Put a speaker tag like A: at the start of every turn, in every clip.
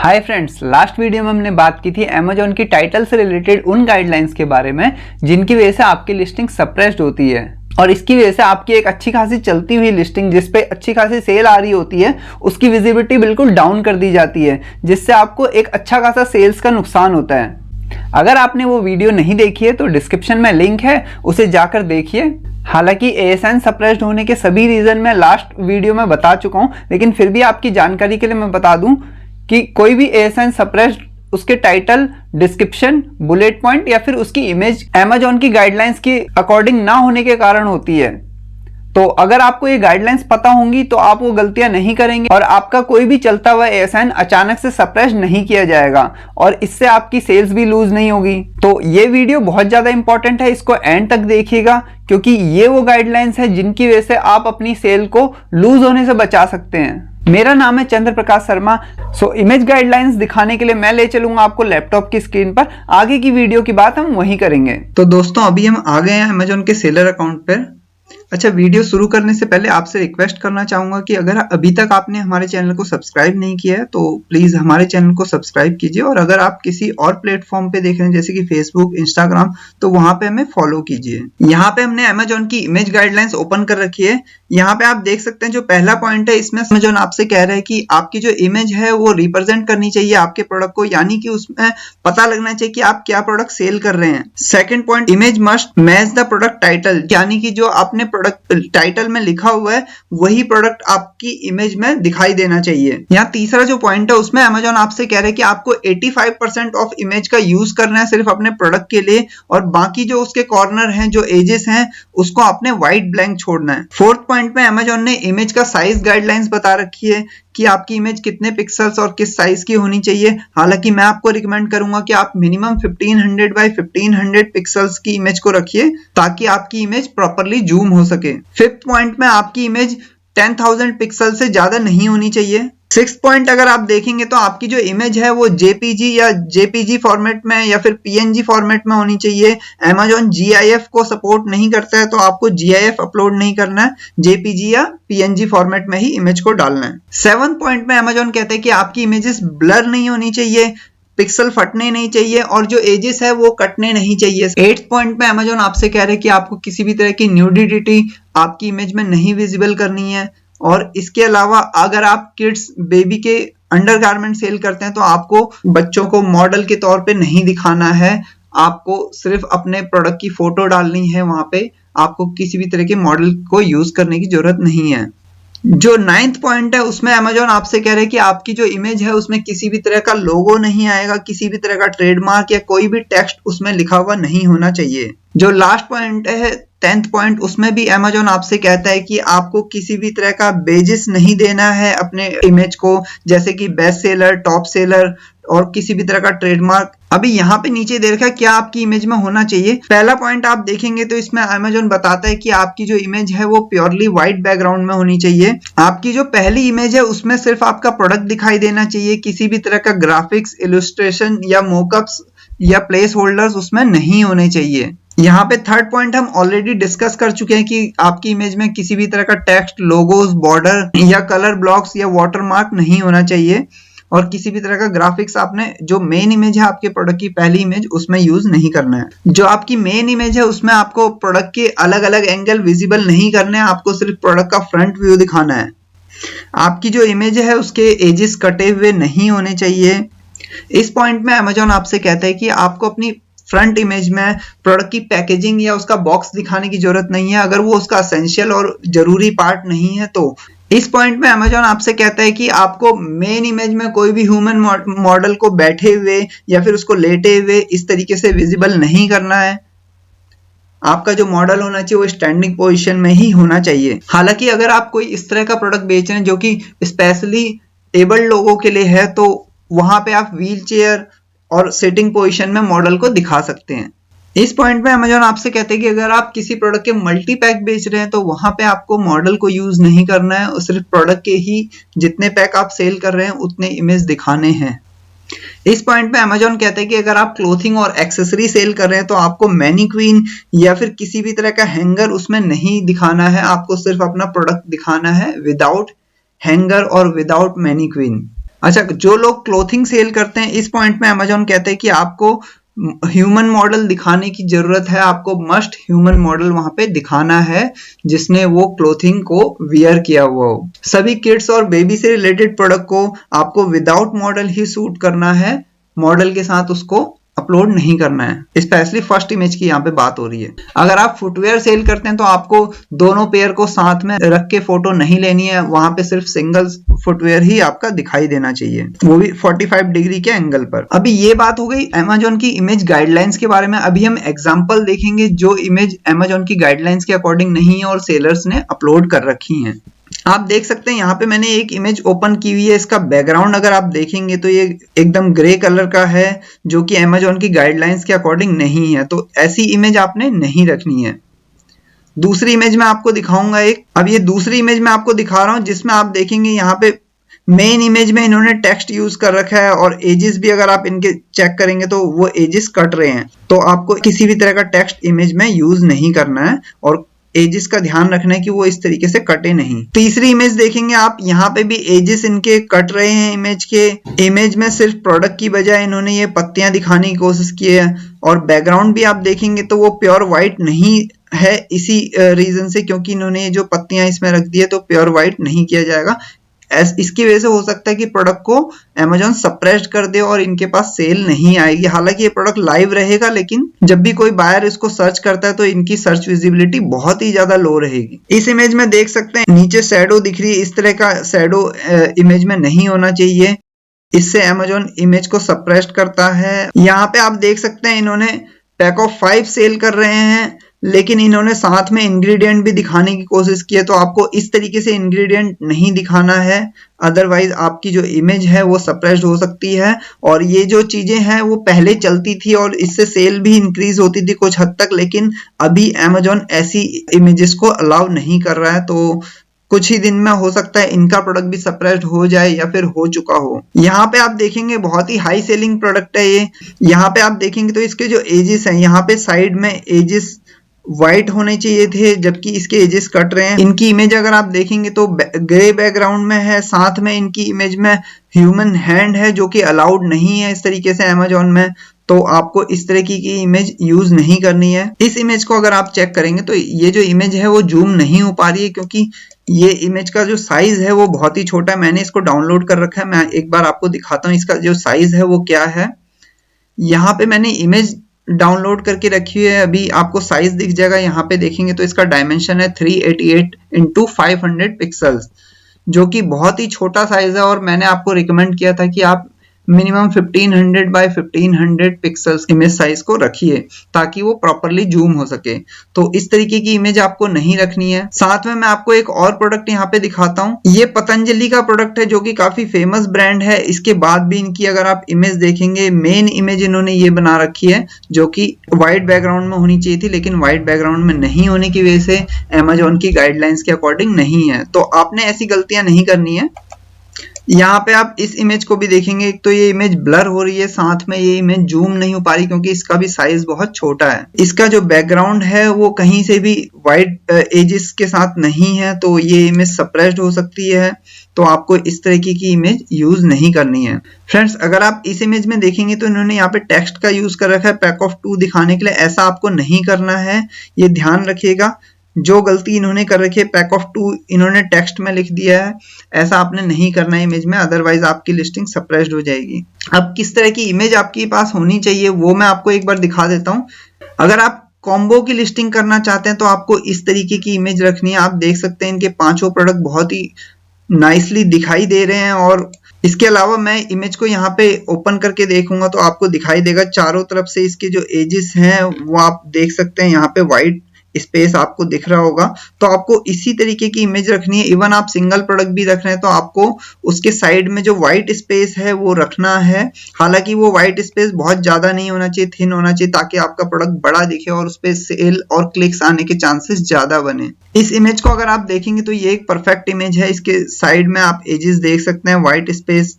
A: Hi friends, last video में हमने बात की थी अमेजोन की टाइटल से रिलेटेड उन गाइडलाइंस के बारे में जिनकी वजह से आपकी लिस्टिंग सप्रेस्ड होती है और इसकी वजह से आपकी एक अच्छी खासी चलती हुई लिस्टिंग जिस पे अच्छी खासी सेल आ रही होती है उसकी विजिबिलिटी बिल्कुल डाउन कर दी जाती है, जिससे आपको एक अच्छा खासा सेल्स का नुकसान होता है। अगर आपने वो वीडियो नहीं देखी है तो डिस्क्रिप्शन में लिंक है, उसे जाकर देखिए। हालांकि ASN सप्रेस्ड होने के सभी रीजन मैं लास्ट वीडियो में बता चुका हूं, लेकिन फिर भी आपकी जानकारी के लिए मैं बता दूं कि कोई भी ASN सप्रेस्ड उसके टाइटल, डिस्क्रिप्शन, बुलेट पॉइंट या फिर उसकी इमेज अमेजोन की गाइडलाइंस के अकॉर्डिंग ना होने के कारण होती है। तो अगर आपको ये गाइडलाइंस पता होंगी तो आप वो गलतियां नहीं करेंगे और आपका कोई भी चलता हुआ ASN अचानक से सप्रेस नहीं किया जाएगा और इससे आपकी सेल्स भी लूज नहीं होगी। तो ये वीडियो बहुत ज्यादा इंपॉर्टेंट है, इसको एंड तक देखिएगा क्योंकि ये वो गाइडलाइंस है जिनकी वजह से आप अपनी सेल को लूज होने से बचा सकते हैं। मेरा नाम है चंद्र प्रकाश शर्मा। इमेज गाइडलाइंस दिखाने के लिए मैं ले चलूंगा आपको लैपटॉप की स्क्रीन पर। आगे की वीडियो की बात हम वहीं करेंगे।
B: तो दोस्तों अभी हम आ गए हैं अमेजोन के सेलर अकाउंट पर। अच्छा, वीडियो शुरू करने से पहले आपसे रिक्वेस्ट करना चाहूंगा कि अगर अभी तक आपने हमारे चैनल को सब्सक्राइब नहीं किया है तो प्लीज हमारे चैनल को सब्सक्राइब कीजिए और अगर आप किसी और प्लेटफॉर्म पे देख रहे हैं जैसे कि फेसबुक, इंस्टाग्राम, तो वहां पे हमें फॉलो कीजिए। यहाँ पे हमने अमेजोन की इमेज गाइडलाइंस ओपन कर रखी है। यहाँ पे आप देख सकते हैं जो पहला पॉइंट है, इसमें अमेजोन आपसे कह रहा है कि आपकी जो इमेज है वो रिप्रेजेंट करनी चाहिए आपके प्रोडक्ट को, यानी कि उसमें पता लगना चाहिए कि आप क्या प्रोडक्ट सेल कर रहे हैं। Second point, image must match the product title, यानी कि जो आपने प्रोडक्ट टाइटल में लिखा हुआ है वही प्रोडक्ट आपकी इमेज में दिखाई देना चाहिए। यहाँ तीसरा जो पॉइंट है उसमें अमेजोन आपसे कह रहे हैं कि आपको 85% ऑफ इमेज का यूज करना है सिर्फ अपने प्रोडक्ट के लिए और बाकी जो उसके कॉर्नर हैं, जो एजेस हैं, उसको आपने व्हाइट ब्लैंक छोड़ना है। फोर्थ पॉइंट में अमेजोन ने इमेज का साइज गाइडलाइंस बता रखी है कि आपकी इमेज कितने पिक्सल्स और किस साइज की होनी चाहिए। हालांकि मैं आपको रिकमेंड करूंगा कि आप मिनिमम 1500 बाय 1500 पिक्सल्स की इमेज को रखिए ताकि आपकी इमेज प्रॉपर्ली जूम हो सके। फिफ्थ पॉइंट में आपकी इमेज 10,000 पिक्सल से ज्यादा नहीं होनी चाहिए। सिक्स्थ पॉइंट, अगर आप देखेंगे तो आपकी जो इमेज है वो JPG या JPG फॉर्मेट में या फिर PNG फॉर्मेट में होनी चाहिए। Amazon GIF को सपोर्ट नहीं करता है तो आपको GIF अपलोड नहीं करना है, JPG या PNG फॉर्मेट में ही इमेज को डालना है। सेवंथ पॉइंट में Amazon कहते हैं कि आपकी इमेजेस ब्लर नहीं होनी चाहिए, पिक्सल फटने नहीं चाहिए और जो एजेस है वो कटने नहीं चाहिए। एट्थ पॉइंट में Amazon आपसे कह रहे हैं कि आपको किसी भी तरह की न्यूडिटी आपकी इमेज में नहीं विजिबल करनी है और इसके अलावा अगर आप किड्स, बेबी के अंडरगारमेंट सेल करते हैं तो आपको बच्चों को मॉडल के तौर पे नहीं दिखाना है, आपको सिर्फ अपने प्रोडक्ट की फोटो डालनी है। वहां पे आपको किसी भी तरह के मॉडल को यूज करने की जरूरत नहीं है। जो नाइन्थ पॉइंट है उसमें Amazon आपसे कह रहे हैं कि आपकी जो इमेज है उसमें किसी भी तरह का लोगो नहीं आएगा, किसी भी तरह का ट्रेडमार्क या कोई भी टेक्स्ट उसमें लिखा हुआ नहीं होना चाहिए। जो लास्ट पॉइंट है 10th पॉइंट, उसमें भी Amazon आपसे कहता है कि आपको किसी भी तरह का बेजिस नहीं देना है अपने इमेज को, जैसे कि बेस्ट सेलर, टॉप सेलर और किसी भी तरह का ट्रेडमार्क। अभी यहाँ पे नीचे दे रखा है क्या आपकी इमेज में होना चाहिए। पहला पॉइंट आप देखेंगे तो इसमें Amazon बताता है कि आपकी जो इमेज है वो प्योरली व्हाइट बैकग्राउंड में होनी चाहिए। आपकी जो पहली इमेज है उसमें सिर्फ आपका प्रोडक्ट दिखाई देना चाहिए, किसी भी तरह का ग्राफिक्स, इलस्ट्रेशन या मोकअप्स या प्लेस होल्डर्स उसमें नहीं होने चाहिए। यहाँ पे थर्ड पॉइंट हम ऑलरेडी डिस्कस कर चुके हैं कि आपकी इमेज में किसी भी तरह का टेक्स्ट, लोगोस, बॉर्डर या कलर ब्लॉक्स या वाटरमार्क नहीं होना चाहिए और किसी भी तरह का ग्राफिक्स आपने जो मेन इमेज है आपके प्रोडक्ट की पहली इमेज उसमें यूज नहीं करना है। जो आपकी मेन इमेज है उसमें आपको प्रोडक्ट के अलग अलग एंगल विजिबल नहीं करने हैं, आपको सिर्फ प्रोडक्ट का फ्रंट व्यू दिखाना है। आपकी जो इमेज है उसके एजेस कटे हुए नहीं होने चाहिए। इस पॉइंट में Amazon आपसे कहता है कि आपको अपनी फ्रंट इमेज में प्रोडक्ट की पैकेजिंग या उसका बॉक्स दिखाने की जरूरत नहीं है अगर वो उसका एसेंशियल और जरूरी पार्ट नहीं है। तो इस पॉइंट में Amazon आपसे कहता है कि आपको मेन इमेज में कोई भी ह्यूमन मॉडल को बैठे हुए या फिर उसको लेटे हुए इस तरीके से विजिबल नहीं करना है। आपका जो मॉडल होना चाहिए वो स्टैंडिंग पोजीशन में ही होना चाहिए। हालांकि अगर आप कोई इस तरह का प्रोडक्ट बेच रहे हैं जो कि स्पेशली एबल्ड लोगों के लिए है तो वहां पे आप व्हील चेयर और सिटिंग पोजीशन में मॉडल को दिखा सकते हैं। इस पॉइंट में Amazon आपसे कहते हैं कि अगर आप किसी प्रोडक्ट के मल्टी पैक बेच रहे हैं तो वहां पे आपको मॉडल को यूज नहीं करना है और सिर्फ प्रोडक्ट के ही जितने पैक आप सेल कर रहे हैं उतने इमेज दिखाने हैं। इस पॉइंट में Amazon कहते हैं कि अगर आप क्लोथिंग और एक्सेसरी सेल कर रहे हैं तो आपको मैनीक्वीन या फिर किसी भी तरह का हैंगर उसमें नहीं दिखाना है, आपको सिर्फ अपना प्रोडक्ट दिखाना है विदाउट हैंगर और विदाउट मैनीक्वीन। अच्छा, जो लोग क्लोथिंग सेल करते हैं, इस पॉइंट में अमेजोन कहते हैं कि आपको ह्यूमन मॉडल दिखाने की जरूरत है, आपको मस्ट ह्यूमन मॉडल वहां पे दिखाना है जिसने वो क्लोथिंग को वियर किया हुआ हो। सभी किड्स और बेबी से रिलेटेड प्रोडक्ट को आपको विदाउट मॉडल ही शूट करना है, मॉडल के साथ उसको अपलोड नहीं करना है। स्पेशली फर्स्ट इमेज की यहाँ पे बात हो रही है। अगर आप फुटवेयर सेल करते हैं तो आपको दोनों पेयर को साथ में रख के फोटो नहीं लेनी है, वहां पे सिर्फ सिंगल फुटवेयर ही आपका दिखाई देना चाहिए, वो भी 45 डिग्री के एंगल पर। अभी ये बात हो गई अमेजोन की इमेज गाइडलाइंस के बारे में। अभी हम एग्जांपल देखेंगे जो इमेज अमेजोन की गाइडलाइंस के अकॉर्डिंग नहीं है और सेलर्स ने अपलोड कर रखी है। आप देख सकते हैं यहाँ पे मैंने एक इमेज ओपन की हुई है। इसका बैकग्राउंड अगर आप देखेंगे तो ये एकदम ग्रे कलर का है, जो कि अमेजोन की गाइडलाइंस के अकॉर्डिंग नहीं है, तो ऐसी इमेज आपने नहीं रखनी है। दूसरी इमेज में आपको दिखाऊंगा एक। अब ये दूसरी इमेज में आपको दिखा रहा हूं जिसमें आप देखेंगे यहाँ पे मेन इमेज में इन्होंने टेक्स्ट यूज कर रखा है और एजेस भी अगर आप इनके चेक करेंगे तो वो एजेस कट रहे हैं, तो आपको किसी भी तरह का टेक्स्ट इमेज में यूज नहीं करना है और एजेस का ध्यान रखना है कि वो इस तरीके से कटे नहीं। तीसरी इमेज देखेंगे आप, यहाँ पे भी एजेस इनके कट रहे हैं इमेज के। इमेज में सिर्फ प्रोडक्ट की बजाय इन्होंने ये पत्तियां दिखाने की कोशिश की है और बैकग्राउंड भी आप देखेंगे तो वो प्योर व्हाइट नहीं है, इसी रीजन से, क्योंकि इन्होंने ये जो पत्तियां इसमें रख दी है तो प्योर व्हाइट नहीं किया जाएगा। इसकी वजह से हो सकता है कि प्रोडक्ट को अमेजोन सप्रेस्ड कर दे और इनके पास सेल नहीं आएगी। हालांकि ये प्रोडक्ट लाइव रहेगा, लेकिन जब भी कोई बायर इसको सर्च करता है तो इनकी सर्च विजिबिलिटी बहुत ही ज्यादा लो रहेगी। इस इमेज में देख सकते हैं नीचे शैडो दिख रही है, इस तरह का शैडो इमेज में नहीं होना चाहिए, इससे अमेजोन इमेज को सप्रेस्ड करता है। यहाँ पे आप देख सकते हैं इन्होंने पैक ऑफ 5 सेल कर रहे हैं, लेकिन इन्होंने साथ में इंग्रेडिएंट भी दिखाने की कोशिश की है, तो आपको इस तरीके से इंग्रेडिएंट नहीं दिखाना है, अदरवाइज आपकी जो इमेज है वो सप्रेस्ड हो सकती है। और ये जो चीजें हैं वो पहले चलती थी और इससे सेल भी इंक्रीज होती थी कुछ हद तक, लेकिन अभी अमेजोन ऐसी इमेजेस को अलाउ नहीं कर रहा है, तो कुछ ही दिन में हो सकता है इनका प्रोडक्ट भी सप्रेस्ड हो जाए या फिर हो चुका हो। यहाँ पे आप देखेंगे बहुत ही हाई सेलिंग प्रोडक्ट है ये। यहाँ पे आप देखेंगे तो इसके जो एजेस हैं, यहाँ पे साइड में एजेस व्हाइट होने चाहिए थे, जबकि इसके एजेस कट रहे हैं। इनकी इमेज अगर आप देखेंगे तो ग्रे बैकग्राउंड में है, साथ में इनकी इमेज में ह्यूमन हैंड है जो कि अलाउड नहीं है इस तरीके से अमेजोन में, तो आपको इस तरह की इमेज यूज नहीं करनी है। इस इमेज को अगर आप चेक करेंगे तो ये जो इमेज है वो जूम नहीं हो पा रही है, क्योंकि ये इमेज का जो साइज है वो बहुत ही छोटा है। मैंने इसको डाउनलोड कर रखा है, मैं एक बार आपको दिखाता हूँ इसका जो साइज है वो क्या है। यहाँ पे मैंने इमेज डाउनलोड करके रखी है, अभी आपको साइज दिख जाएगा। यहाँ पे देखेंगे तो इसका डायमेंशन है 388 × 500 पिक्सल्स, जो कि बहुत ही छोटा साइज है और मैंने आपको रिकमेंड किया था कि आप minimum 1500 by 1500 pixels image size को रखिए ताकि वो प्रॉपरली जूम हो सके। तो इस तरीके की इमेज आपको नहीं रखनी है। साथ में मैं आपको एक और प्रोडक्ट यहाँ पे दिखाता हूँ। ये पतंजलि का प्रोडक्ट है जो कि काफी फेमस ब्रांड है। इसके बाद भी इनकी अगर आप इमेज देखेंगे, मेन इमेज इन्होंने ये बना रखी है जो कि व्हाइट बैकग्राउंड में होनी चाहिए थी, लेकिन व्हाइट बैकग्राउंड में नहीं होने की वजह से अमेजोन की गाइडलाइंस के अकॉर्डिंग नहीं है। तो आपने ऐसी गलतियां नहीं करनी है। यहाँ पे आप इस इमेज को भी देखेंगे, एक तो ये इमेज ब्लर हो रही है, साथ में ये इमेज जूम नहीं हो पा रही क्योंकि इसका भी साइज बहुत छोटा है। इसका जो बैकग्राउंड है वो कहीं से भी व्हाइट एजेस के साथ नहीं है, तो ये इमेज सप्रेस्ड हो सकती है। तो आपको इस तरीके की इमेज यूज नहीं करनी है। फ्रेंड्स, अगर आप इस इमेज में देखेंगे तो इन्होंने यहाँ पे टेक्स्ट का यूज कर रखा है पैक ऑफ 2 दिखाने के लिए। ऐसा आपको नहीं करना है, ये ध्यान रखिएगा। जो गलती इन्होंने कर रखी है, पैक ऑफ 2 इन्होंने टेक्स्ट में लिख दिया है, ऐसा आपने नहीं करना है इमेज में, अदरवाइज आपकी लिस्टिंग सप्रेस्ड हो जाएगी। अब किस तरह की इमेज आपके पास होनी चाहिए वो मैं आपको एक बार दिखा देता हूँ। अगर आप कॉम्बो की लिस्टिंग करना चाहते हैं तो आपको इस तरीके की इमेज रखनी है। आप देख सकते हैं इनके 5 प्रोडक्ट बहुत ही नाइसली दिखाई दे रहे हैं और इसके अलावा मैं इमेज को यहाँ पे ओपन करके देखूंगा तो आपको दिखाई देगा चारों तरफ से इसके जो एजेस हैं वो आप देख सकते हैं। यहाँ पे व्हाइट स्पेस आपको दिख रहा होगा, तो आपको इसी तरीके की इमेज रखनी है। इवन आप सिंगल प्रोडक्ट भी रख रहे हैं तो आपको उसके साइड में जो व्हाइट स्पेस है वो रखना है। हालांकि वो व्हाइट स्पेस बहुत ज्यादा नहीं होना चाहिए, थिन होना चाहिए, ताकि आपका प्रोडक्ट बड़ा दिखे और उस पर सेल और क्लिक्स आने के चांसेस ज्यादा बने। इस इमेज को अगर आप देखेंगे तो ये एक परफेक्ट इमेज है। इसके साइड में आप एजेस देख सकते हैं, व्हाइट स्पेस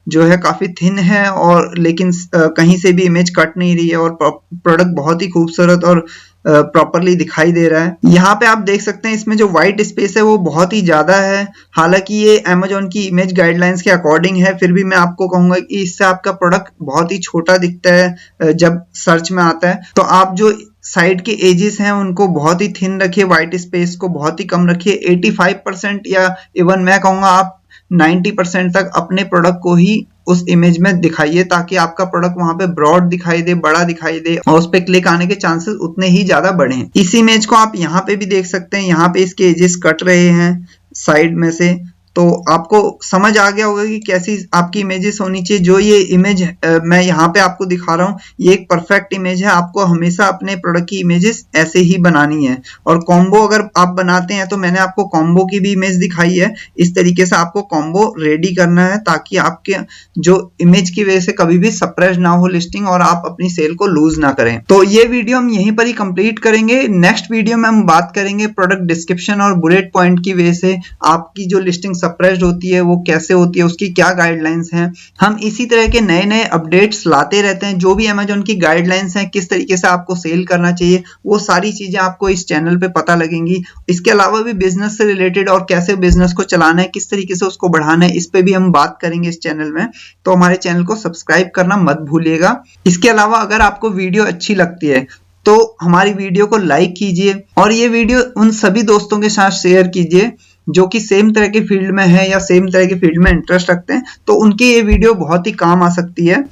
B: जो है काफी थिन है और लेकिन कहीं से भी इमेज कट नहीं रही है और प्रोडक्ट बहुत ही खूबसूरत और प्रॉपरली दिखाई दे रहा है। यहाँ पे आप देख सकते हैं इसमें जो व्हाइट स्पेस है वो बहुत ही ज्यादा है। हालांकि ये Amazon की इमेज गाइडलाइंस के अकॉर्डिंग है, फिर भी मैं आपको कहूंगा कि इससे आपका प्रोडक्ट बहुत ही छोटा दिखता है जब सर्च में आता है। तो आप जो साइड के एजेस हैं उनको बहुत ही थिन रखिए, व्हाइट स्पेस को बहुत ही कम रखिए। 85% या इवन मैं कहूंगा आप 90% तक अपने प्रोडक्ट को ही उस इमेज में दिखाइए, ताकि आपका प्रोडक्ट वहां पे ब्रॉड दिखाई दे, बड़ा दिखाई दे और उस पे क्लिक आने के चांसेस उतने ही ज्यादा बढ़े हैं। इस इमेज को आप यहाँ पे भी देख सकते हैं, यहाँ पे इसके एजेस कट रहे हैं साइड में से, तो आपको समझ आ गया होगा कि कैसी आपकी इमेजेस होनी चाहिए। जो ये इमेज मैं यहाँ पे आपको दिखा रहा हूँ ये एक परफेक्ट इमेज है। आपको हमेशा अपने प्रोडक्ट की इमेजेस ऐसे ही बनानी है। और कॉम्बो अगर आप बनाते हैं तो मैंने आपको कॉम्बो की भी इमेज दिखाई है। इस तरीके से आपको कॉम्बो रेडी करना है ताकि आपके जो इमेज की वजह से कभी भी सप्रेस ना हो लिस्टिंग और आप अपनी सेल को लूज ना करें। तो ये वीडियो हम यहीं पर ही कंप्लीट करेंगे। नेक्स्ट वीडियो में हम बात करेंगे प्रोडक्ट डिस्क्रिप्शन और बुलेट पॉइंट की वजह से आपकी जो लिस्टिंग सप्रेस्ड होती है वो कैसे होती है, उसकी क्या गाइडलाइंस हैं। हम इसी तरह के नए नए अपडेट्स लाते रहते हैं। जो भी Amazon की गाइडलाइंस हैं, किस तरीके से आपको सेल करना चाहिए, वो सारी चीजें आपको इस चैनल पे पता लगेंगी। इसके अलावा भी बिजनेस से रिलेटेड और कैसे बिजनेस को चलाना है, किस तरीके से उसको बढ़ाना है, इस पे भी हम बात करेंगे इस चैनल में। तो हमारे चैनल को सब्सक्राइब करना मत भूलिएगा। इसके अलावा अगर आपको वीडियो अच्छी लगती है तो हमारी वीडियो को लाइक कीजिए और ये वीडियो उन सभी दोस्तों के साथ शेयर कीजिए जो कि सेम तरह के फील्ड में है या सेम तरह के फील्ड में इंटरेस्ट रखते हैं, तो उनकी ये वीडियो बहुत ही काम आ सकती है।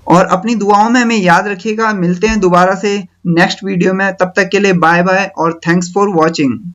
B: और अपनी दुआओं में हमें याद रखिएगा। मिलते हैं दोबारा से नेक्स्ट वीडियो में, तब तक के लिए बाय बाय और थैंक्स फॉर वॉचिंग।